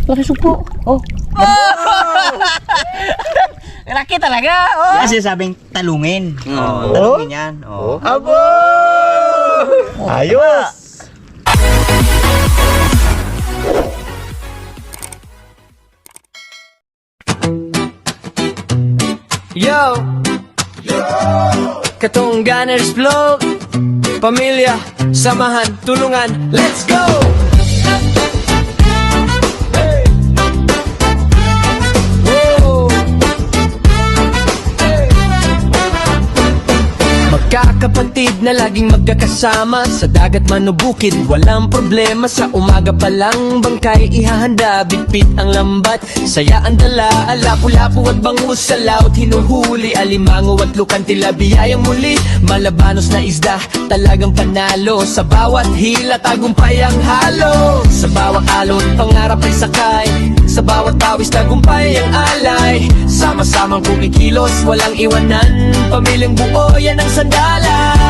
Laki sugpo. Oh. Laki talaga. Oh. Kasi sabing talungin. Oo. Talungin yan. Oh. Abo! Ayos! Yo! Katungganers vlog. Pamilya, samahan, tulungan, let's go! Hey! Whoa! Hey! Magkakapatid na laging magkakasama sa dagat man o bukid, walang problema. Sa umaga pa lang bangkay ihahanda, bitbit ang lambat, saya ang dala, lapu-lapu at bangus sa laut, hinuhuli alimango at lukan, tila biyayang muli. Malabanos na isda, talagang panalo, sa bawat hila tagumpay ang halo. Sa bawat alon, pangarap ay sakay, sa bawat pawis tagumpay ang alay. Sama-samang kumikilos, walang iwanan, pamilyang buo yan ang sandalan.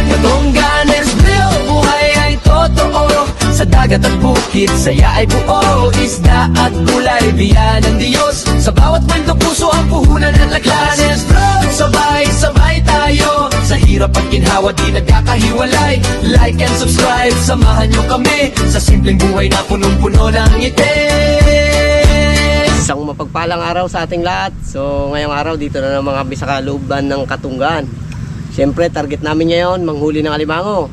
Katungganers Blue, buhay ay totoo, sa dagat at bukid, saya ay buo. Isda at gulay, biyan ng Diyos, sa bawat kwento puso ang puhunan ng laglanes. Bro, sabay-sabay tayo, sa hirap at ginhawa di nagkakahiwalay. Like and subscribe, samahan nyo kami sa simpleng buhay na punong-puno ng ngiti. Isang mapagpalang araw sa ating lahat. So ngayong araw dito na naman kami sa kalooban ng Katunggan. Siyempre target namin ngayon manghuli ng alimango.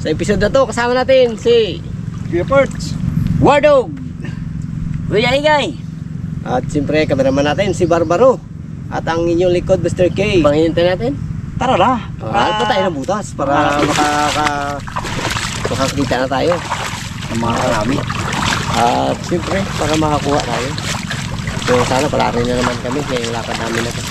Sa episode na to kasama natin si Kuya Perch. Wardog Kuya Ligay. at siyempre kameraman natin si Barbaro at ang inyong likod Mr. K. Panghihintay natin. Tara na. Ano pa tayo ng butas para makakita na tayo Ang mga karami. at siyempre para makakuha tayo. So sana pala rin na naman kami ngayong lakad namin na to.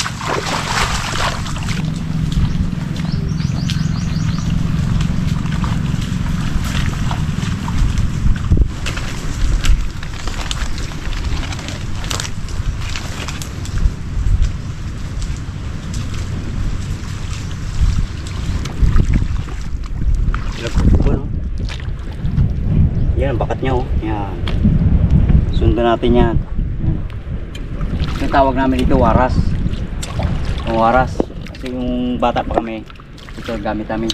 Yan, bakat niya oh. Yan. Sundan natin yan. Yung tawag namin dito waras. Yung waras. Kasi yung bata pa kami, ito gamit namin.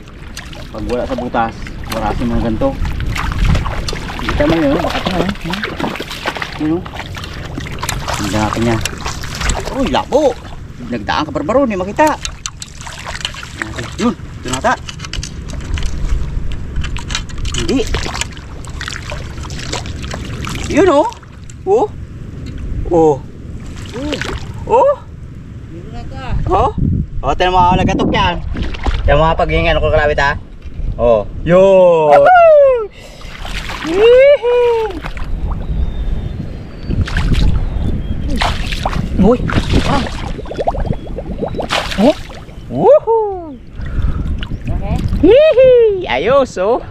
Pag wala sa butas, warasin mo ganito. Kita mo yun, bakat niya oh. Yun oh. Sundan natin yan. Uy, labo! Nagdaan ka Barbaro, hindi makita. Yun, yun nata. Hindi. Yun oh. Oh. Oh. Oh. Oh. Oh, tinan mo ako nagkatok yan. Tinan mo paghingan ako kalawit ha. Oh. Yun. Uy. Ah. Oh. Woohoo. Okay. Hihi. Ayos oh.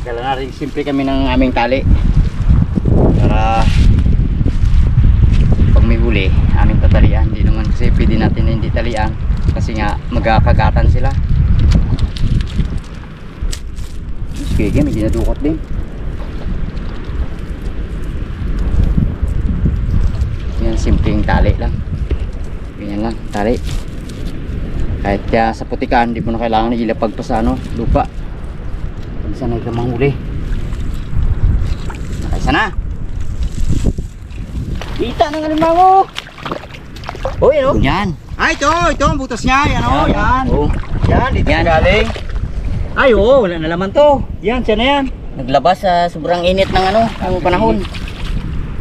Kailan na rin simple kami ng aming tali para pag may huli aming tatalian. Hindi naman kasi pwede natin na hindi talian kasi nga magkakagatan sila. Sige, may dinadukot din. Yan, simpleng tali lang. Ganyan lang, tali. Kahit kaya sa putikan, hindi mo na kailangan ilapag pa sa ano, lupa. Saan ay kamang huli? Nakaisa na. Kita ng alimango. Oh, yan oh. Yan. Ay, ito ang butas niya. Yan oh, yan. Oh. Yan, dito yan galing. Ay, oh, wala na laman to. Yan, siya na yan. Naglabas sa sobrang init ng ano, ang panahon.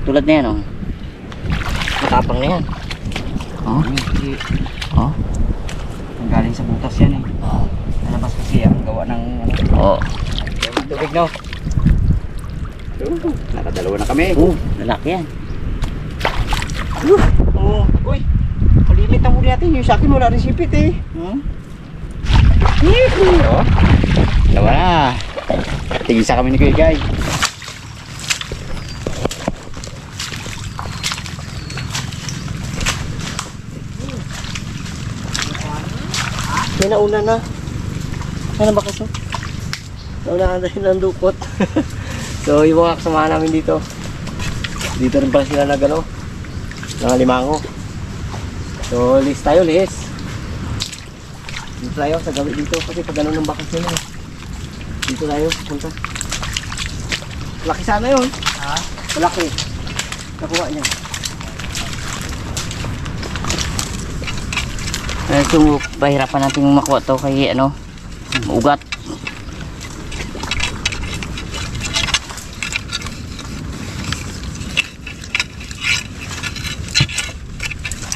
Tulad na yan oh. Matapang na yan. Oh. Oh. Ang galing sa butas yan eh. Oh. Nalabas kasi ang gawa ng ano. Oh. Tubig no. Nakadalawa na kami. Lalaki yan. Uy, malimit ang huli natin. Yung sa akin wala rin sipit eh. Oh, dalawa na. Tigisa kami ni Kuya Guy. May nauna na. Ano ba kaso? Naunahan na rin ng dukot. So yung mga kasama namin dito. Dito rin pala sila nag-ano. Ng alimango. So lis tayo, lis. Dito tayo sa gabi dito kasi pag ano ng bakasyon na. Dito tayo, punta. Malaki sana yun. Ha? Malaki. Nakuha niya. So, pahirapan natin makuha to kay ano, ugat.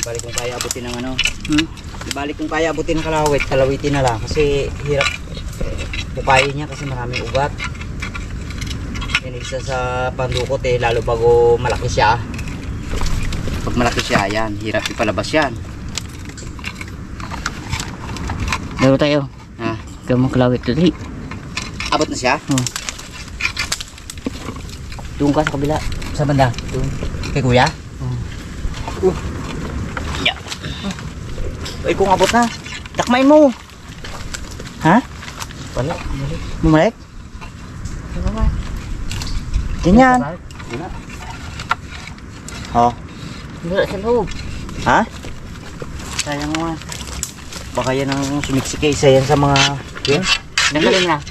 Balik kung kaya abutin ng ano. Balik kung kaya abutin ng kalawit, kalawitin na lang kasi hirap pukayin niya kasi maraming ugat. Yan isa sa pandukot lalo bago malaki siya. Pag malaki siya, yan, hirap ipalabas yan. Laro tayo. Ha, gamong kalawit to dali. Abot na siya? Oo. Doon ka sa kabila. Sa banda? Doon. Kay kuya? Oo. Yeah. Ay, kung abot na. Takmain mo. Ha? Wala. Bumalik? Ganyan. Oh. Wala sa loob. Ha? Sayang mo. Baka yan ang sumiksik isa yan sa mga yun. Nagaling na.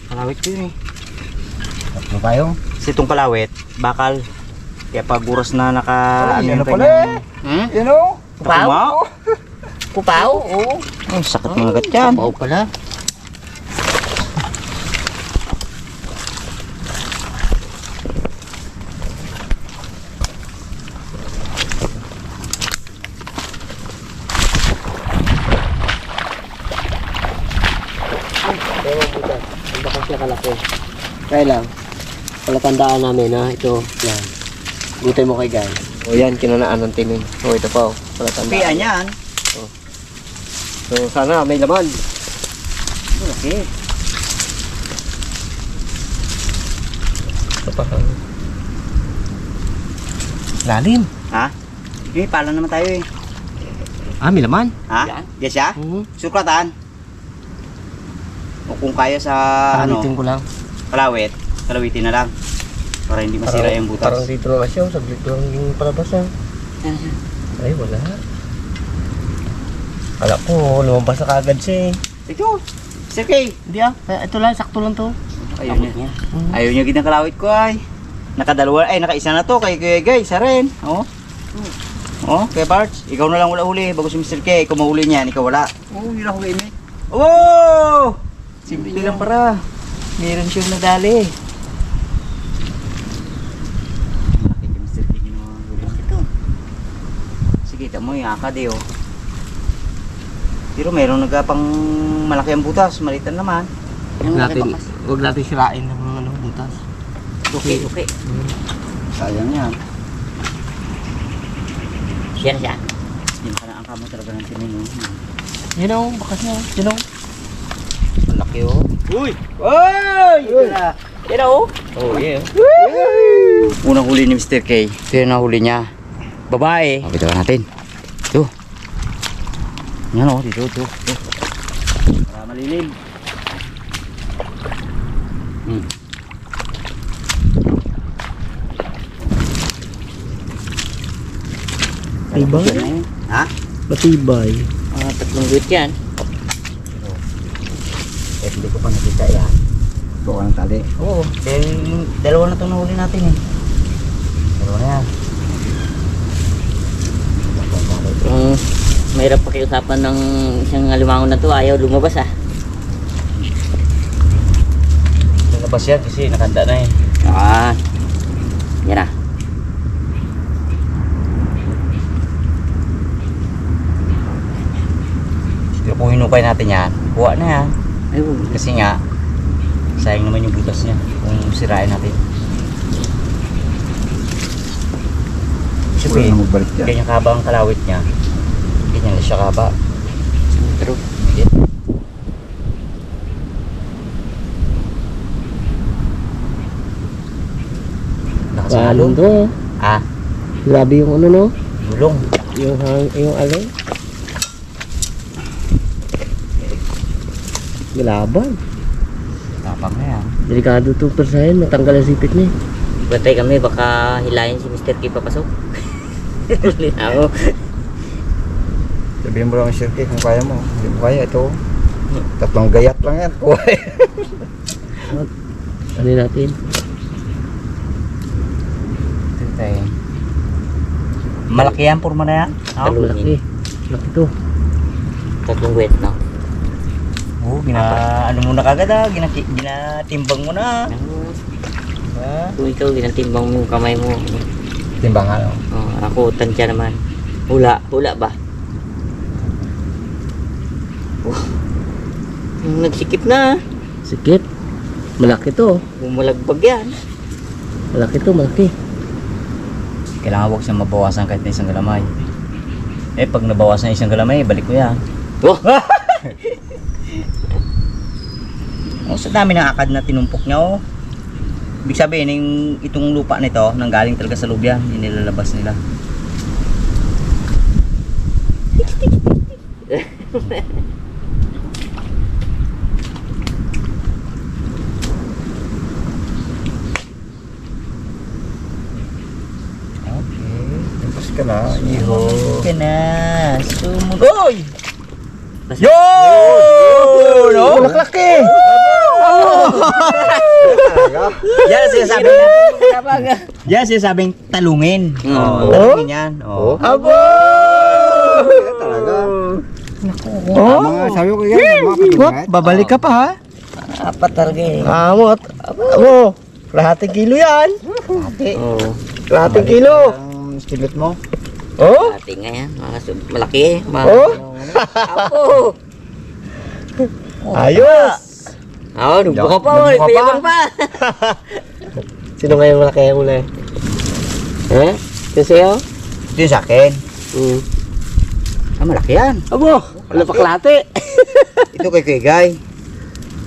Kalawit ko yun eh. Ano tayo? Kasi itong kalawit, bakal. Kaya pag oras na naka... Ay, ano yung pala kanyang- eh? You know? Kupaw? Kupaw? Oo. Ay, sakit mga gat yan. Kupaw pala. Hindi kasi kalaki. Kaya lang, palatandaan namin na ito, yan. Gutay mo kay Guy. O yan, kinanaan ng tinin. O ito pa o, palatandaan. Pian yan. So sana may laman. Okay. Ito pa. Lalim. Ha? Eh, pala naman tayo eh. Ah, may laman. Ha? Yes ya? Oo. Sukratan. O kung kaya sa Kalitin ko lang. kalawit, kalawitin na lang. Para hindi masira yung butas. Parang dito lang siya, saglit lang yung palabas ha. Ay, wala. Kala ko, lumabas na kagad siya eh. Ito, Sir Kay. Hindi ah, ito lang, sakto lang to. Ayaw niya. Ayaw niya ginang kalawit ko ay. Nakadalawa, ay nakaisa na to kay Kuya Gay, isa rin. Oh. Oh, Kuya Parts, ikaw na lang wala huli. Bago si Mr. K, ikaw mahuli niyan, ikaw wala. Oh, yun ako game eh. Oh! Simple lang para. Meron siyang nadali. Malaki kay Mr. K ginawa huli ito. Sige, tamo yung akad eh oh. Pero meron nagapang malaki ang butas, malitan naman. Huwag natin sirain ng mga butas. Okay. Sayang yan. Siya na siya. Yan ka na ang kamo talaga ng tinin. You know, bakas na. You know. Malaki oh. Uy! Uy! Yan na oh. Oh, yeah. Unang huli ni Mr. K. Ito yung nahuli niya. Babae. Pakita natin. Ito. Yan oh. Dito. Para malilim. Matibay? Ha? Matibay. Tatlong guit yan. Eh, hindi ko pa nakita yan. Ito ka ng tali. Oo. Dahil dalawa na itong nahuli natin eh. Dalawa na yan. Mahirap pakiusapan ng isang alimango na to, ayaw lumabas ah. Nalabas yan kasi nakanda na eh. Yan ah. Pero kung hinukay natin yan, kuha na yan. Ayun. Kasi nga, sayang naman yung butas niya kung sirain natin. Siyempre, ganyan kaba ang kalawit niya. Ganyan lang siya kaba. Pero, yan. Nakasalo. to. Ah, Grabe yung ano no? gulong. Yung alay. Galaban. Tapang na yan. Delikado itong persayan. Matanggal ang sipit niya. Bantay kami, baka hilayin si Mr. K papasok. Ako. Sabihin mo lang Sir K kung kaya mo. Hindi mo kaya ito. Tatlong gayat lang yan. Ano natin? Malaki yan, purma na yan. Malaki. Malaki to. Tatlong wet, no? Oo, ano mo na kagad ginatimbang mo na. Kung ikaw, ginatimbang mo yung kamay mo. Timbangan, no? Oh, ako, tansya naman. Hula ba? Oh. Nagsikip na. Sikip. Malaki to. Bumalagbag yan. Malaki to, malaki. Kailangan huwag siyang mabawasan kahit na isang galamay. Pag nabawasan isang galamay, balik ko yan. Oh! Sa dami ng akad na tinumpok niya, oh. Ibig sabihin, itong lupa nito, nanggaling talaga sa loob yan, hindi nilalabas nila. Okay, tapos ka na, iho. Ka na, sumugoy! Yo! No? Malaklaki! Yan sinasabing yan sinasabing talungin. Oo. Talungin yan. Oo. Abo! Talaga. Oh? Mga sabi ko yan, mga patibet. Babalik ka pa ha? Apat talaga eh. Amot. Abo! Kalahating kilo yan. Ate. Oo. Kalahating kilo. Ang stilet mo. Oh? Ating nga yan. Malaki eh. Oh? Apo! Ayos! Oo, nagbuka pa. Nagbuka pa. Nagpayabang pa. Sino ngayon malaki ang uli? Eh? Yung sa'yo? Ito yung sa akin. Malaki yan. Abo! Wala pa kalahati. Ito kay Kegay.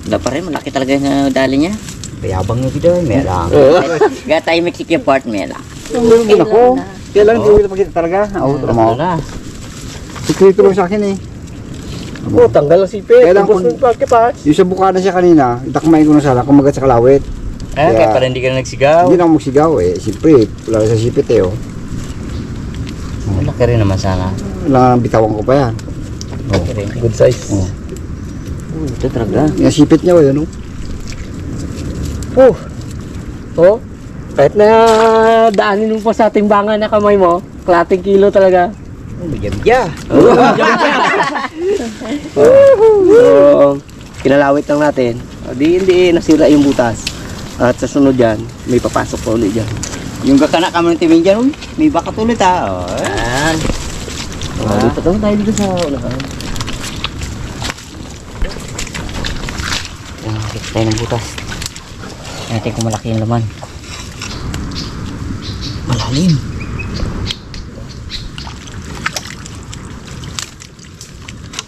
Wala pa rin. Malaki talaga yung dali niya. Payabang nyo Kegay. Meron. Gaya tayo Mexican part, Mela. Meron ako. Kailan hindi ko makita talaga. Oo, tama. Sikrito lang sa akin eh. Oh, tanggal ang sipit. Kailan Ubus kung- ng pagkipas. Yung sa bukana siya kanina, itakmain ko na sana kung magat sa kalawit. Kaya pala hindi ka na nagsigaw. Hindi na ako magsigaw eh. Siyempre, wala sa sipit eh oh. Malaki rin naman sana. Wala nga bitawan ko pa yan. Malaki rin. Good size. Oh. Ito talaga. Yung sipit niya oh, yun oh. Oh. Oh. Kahit na daanin mo pa sa timbangan na kamay mo, kalahating kilo talaga. Bigyan-bigyan. So, kinalawit lang natin. Hindi nasira yung butas. At sa sunod yan, may papasok pa ulit dyan. Yung kakana kami ng timin dyan, may bakat ulit ha. Oh. Yan. Lipat naman tayo dito sa unahan. Yan, nakikita tayo ng butas. Natin kung malaki yung laman. Malalim.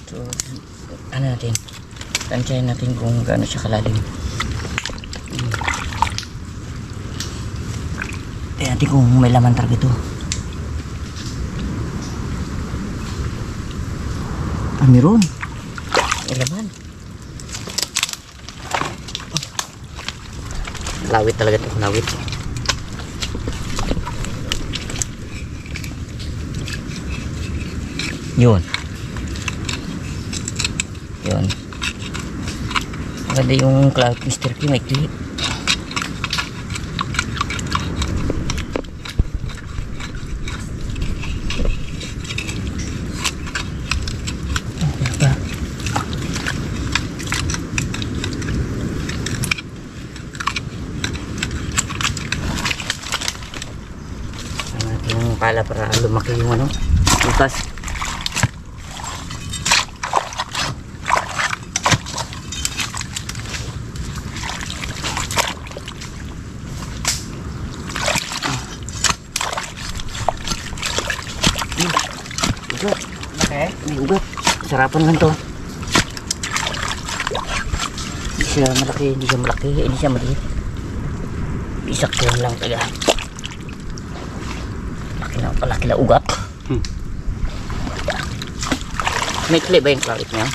So, ano natin? Tansyahin natin kung gaano siya kalalim. Tingnan natin kung may laman talaga ito. Meron. May laman. Kalawit talaga ito, kalawit. Yun. Yun. Maganda yung cloud Mr. K, may clip. Natin yung pala para lumaki yung ano, butas. Okay. May ugat. Sarapan lang to. Hindi siya malaki, hindi siya malaki, hindi siya maliit. Isakto lang talaga. Palaki na ugat. May clip ba yung klawit niya?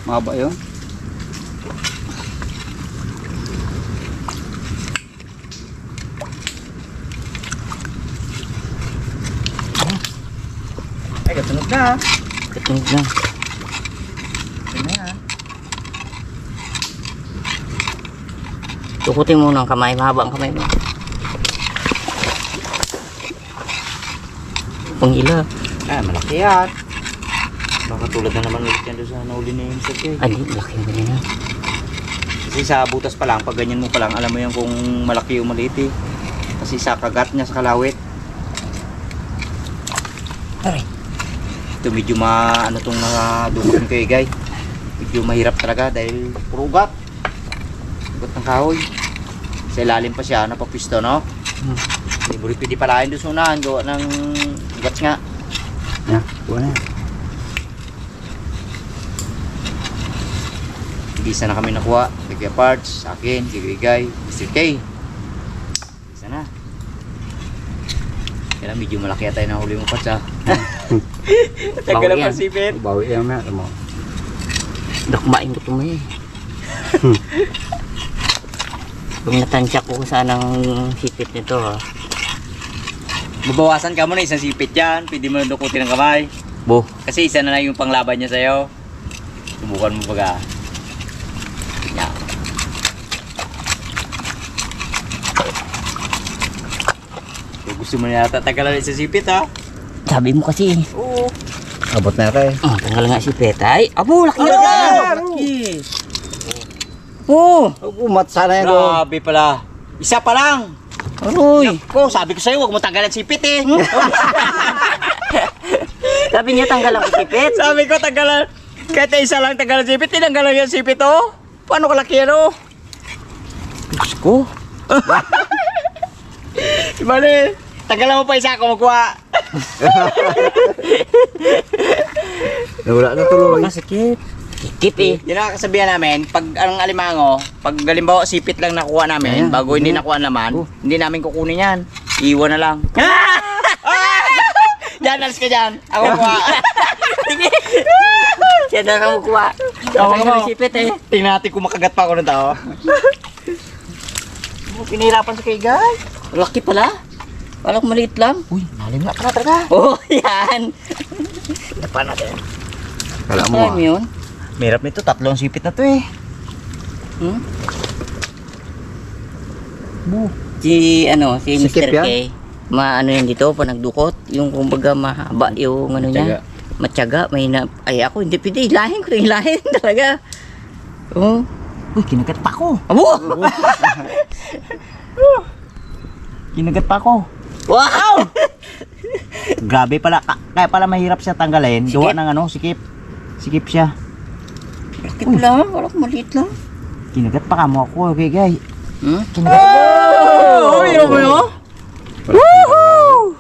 Maba yun. na. Katunog na. Yan na yan. Tukutin mo ng kamay, mahaba ang kamay mo. Pangila. Ah, malaki yan. Baka tulad na naman ulit yan doon sa nauli ni Mr. K. Ay, laki na yan. Kasi sa butas pa lang, pag ganyan mo pa lang, alam mo yan kung malaki o maliit eh. Kasi sa kagat niya sa kalawit. Aray. Ito medyo ano tong nakadukot ng kaigay. Medyo mahirap talaga dahil puro ugat. Ugat ng kahoy. Sa ilalim pa siya, napapisto, no? Hindi pwede palahin doon sa unahan, gawa ng ugat nga. Yeah, wala. Isa na kami nakuha. Kaya parts, sa akin, kigay, Mr. K. Isa na. Kaya medyo malaki tayo na huli mo parts ha. Tagal na pansipin. Bawi yan na. Dakmain ko tumay. Kung natansya ko kung saan ang sipit nito ha. Babawasan ka mo na isang sipit yan. Pwede mo na dukutin ng kamay. Bo. Kasi isa na lang yung panglaban niya sa'yo. Subukan mo baga. Yan. Kung gusto mo na yata tagalan isang sipit ha. Sabi mo kasi. Oo. Abot na tayo. Tanggal nga sipit ay. Abo, laki na. Laki. Oh. Umat sana yan doon. Grabe pala. Isa pa lang. Aroy. Ko, sabi ko sa'yo, huwag mo tanggalan sipit eh. Sabi niya tanggal ang sipit. Sabi ko tanggalan. Kahit isa lang tanggalan sipit, tinanggalan yung sipit oh. Paano kalaki yan oh? Diyos ko. Bale, tanggalan mo pa isa ako magkuha. Wala na tuloy. Masakit. Kikip eh. Yun ang kasabihan namin, pag ang alimango, pag halimbawa sipit lang nakuha namin, Ayan. bago hindi nakuha naman, hindi namin kukunin yan. Iwan na lang. Diyan, alas ka dyan. Ako kuha. Siya na lang kuha. Ako Tanggal ang sipit eh. Tingnan natin kung makagat pa ako ng tao. Pinahirapan sa kay guy. Laki pala. Parang maliit lang. Uy, lalim nga pala talaga. Oh, yan. Napa natin. Kala mo Alam yun? Mahirap nito, tatlong sipit na to eh. Hmm? Si si Sikip Mr. yan? K. Maano yan dito, panagdukot. Yung kumbaga mahaba yung ano niya. Matyaga. May ay ako hindi pwede. Hilahin ko. Hilahin talaga. Oh. Uy, kinagat pa ako. Abo! Kinagat pa ako. Wow! Grabe pala, kaya pala mahirap siya tanggalin. Sikip? Gawa ng sikip. Sikip siya. Laki pala. Parang maliit lang. Kinagat pa ka mo ako, okay guy. Hmm? Kinagat. Oh! Mayroon mo yun? Woohoo!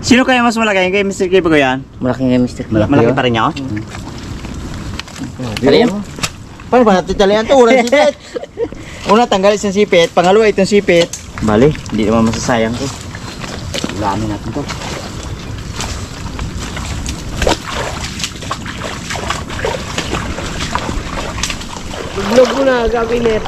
Sino kaya mas malaki? Kay Mr. K ba ko yan? Malaki nga Mr. K. Malaki pa rin niya, oh? Talihan mo. Paano ba natin talihan ito? Unang sipit. Una, tanggal isang sipit. Pangalawa, itong sipit. Bale, hindi naman masasayang to. Ulamin natin to. Vlog mo na, gabinet.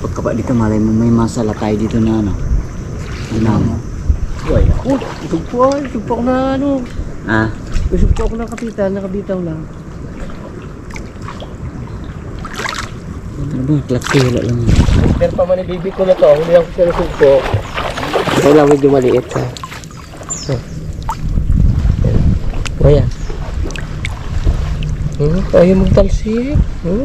Pagkaba dito, malay mo may masala tayo dito na ano. Dinamo. Uy, ako. Isog po ako na ano. Ah, Isog po ako na kapitan, nakabitaw lang. Ano ba? Laki wala lang. Pero pa man ibibig ko na to, huli ako sa isog po. Ito lang medyo maliit ha. Kaya. Kaya magtalsik. ha?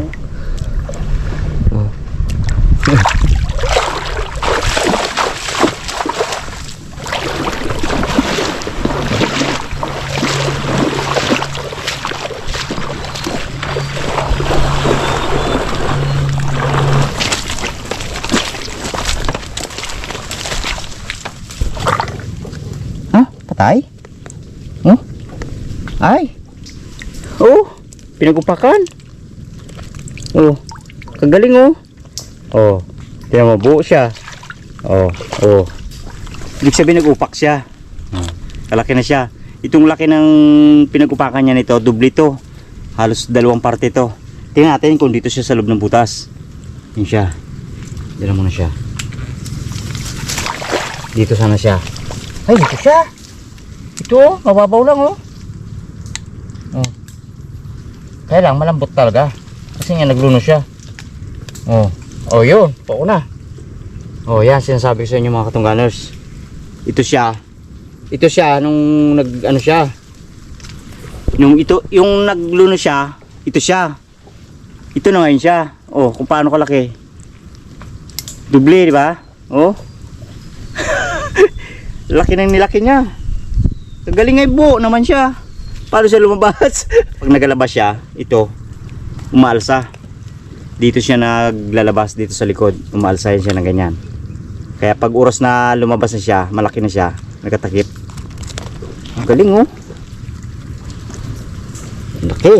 Patay? Oh? Ay! Oh! Pinagupakan! Oh! Kagaling oh! Oh! Tingnan mo, buo siya. Oh! Oh! Ibig sabihin nag-upak siya. Oh. Kalaki na siya. Itong laki ng pinagupakan niya nito, doble to. Halos dalawang parte to. Tingnan natin kung dito siya sa loob ng butas. Yun siya. Diyan mo na siya. Dito sana siya. Ay, dito siya. Ito oh, mababaw lang oh. Oh. Kaya lang, malambot talaga. Kasi nga nagluno siya. Oh. Oh, yun. Pako na. Oh, yan sinasabi ko sa inyo mga katungganers. Ito siya. Ito siya nung nag ano siya. Nung ito, yung nagluno siya, ito siya. Ito na ngayon siya. Oh, kung paano kalaki. Doble, di ba? Oh. Laki ng nilaki niya. Galing nga buo naman siya. Paano siya lumabas? Pag nagalabas siya, ito, umaalsa. Dito siya naglalabas dito sa likod. Umaalsa siya ng ganyan. Kaya pag oras na lumabas na siya, malaki na siya, nagkatakip. Ang galing oh. Ang laki.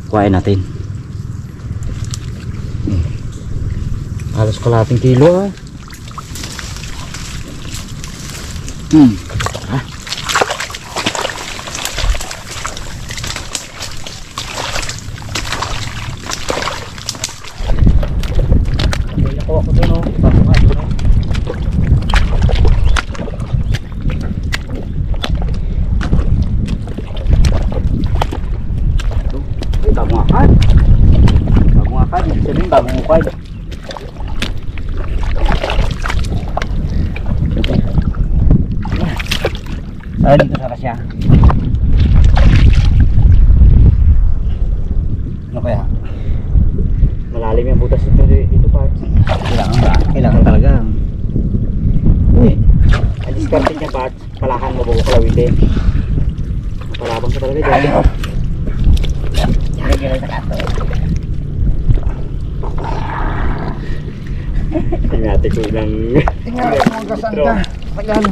Kuhain natin. Halos kalating kilo ah. Ah. Nakuha ko dun oh. Papukat dun oh. Ay, bagong akad. Bagong akad. Ibig sabihin bagong ukad. Ah, dito sana siya. Ano kaya? Malalim yung butas dito pa. Kailangan ba? Kailangan talaga. Uy! Ang diskarte niya pa, palahan mo bago kalawitin. Palabang ka talaga dyan. Ayaw! Tingnan natin kung ilang... Tingnan mo kung saan ka. Pagyan.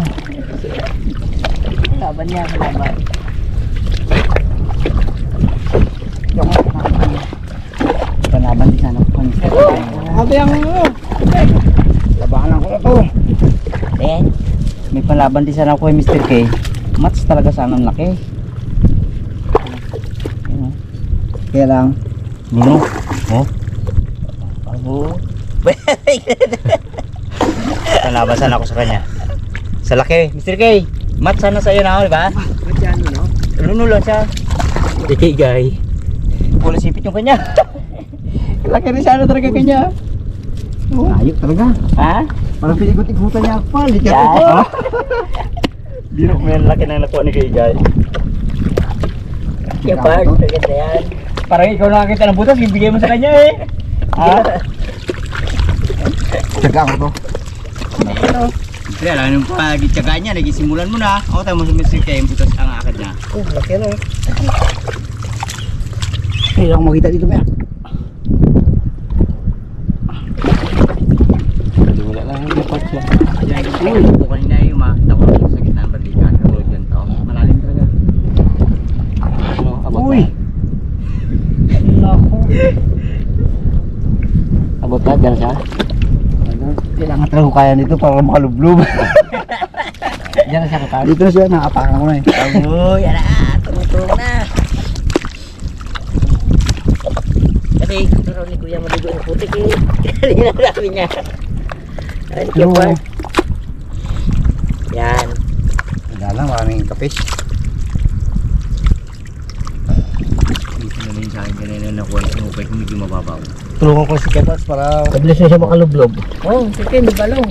Laban niya, laban. Panaban din sana ko. Ate ang labanan ko na to. Eh, May palaban din sana ako kay Mr. K. Mats talaga sana ang laki. Ayun, oh. Kaya lang, luno. Oh. bago. Palaban sana ako sa kanya. Sa laki, Mr. K. Mats sana sa'yo na ako, di ba? Masyano, no? Luno lang siya. Hindi guy. Pula sipit yung kanya. Laki rin sana talaga kanya. Oh. Ayok talaga. Ha? Parang pinikot-ikutan niya pa. Likat Yan. ito. Biro ko yan, laki na nakuha ni Kay Guy. Yan pa, maganda yan. Parang ikaw nakakita ng butas, ibigay mo sa kanya eh. Ha? Tsaga ako to. Kaya lang yung pagitsaga niya, nagisimulan mo na. Ako tayo mo sumisir kayo yung butas ang akad na. Oh, laki na. Kailangan ko makita dito, Maya. Wala lang yung part siya. Uy, po kanina yung makita ko sa gitna ng balikan. Katulad dyan to. Malalim talaga. Ano, abot Uy! Naku. Abot ka, dyan siya. Kailangan talaga ko kaya nito para makalublob. Diyan na siya kapag. Dito na siya, nakapakan ko na eh. Uy, yan na, tumutulong na. Kasi, pero ni Kuya maligo yung putik eh. Kanina sabi niya. Ay, Ano? pa. Yan. Wala lang, maraming kapis. Dito na rin sa akin kanina nakuha yung upay kung medyo mababaw. Tulungan ko si Kebats para Mabilis na siya makalublob. Oh, sige, di balong.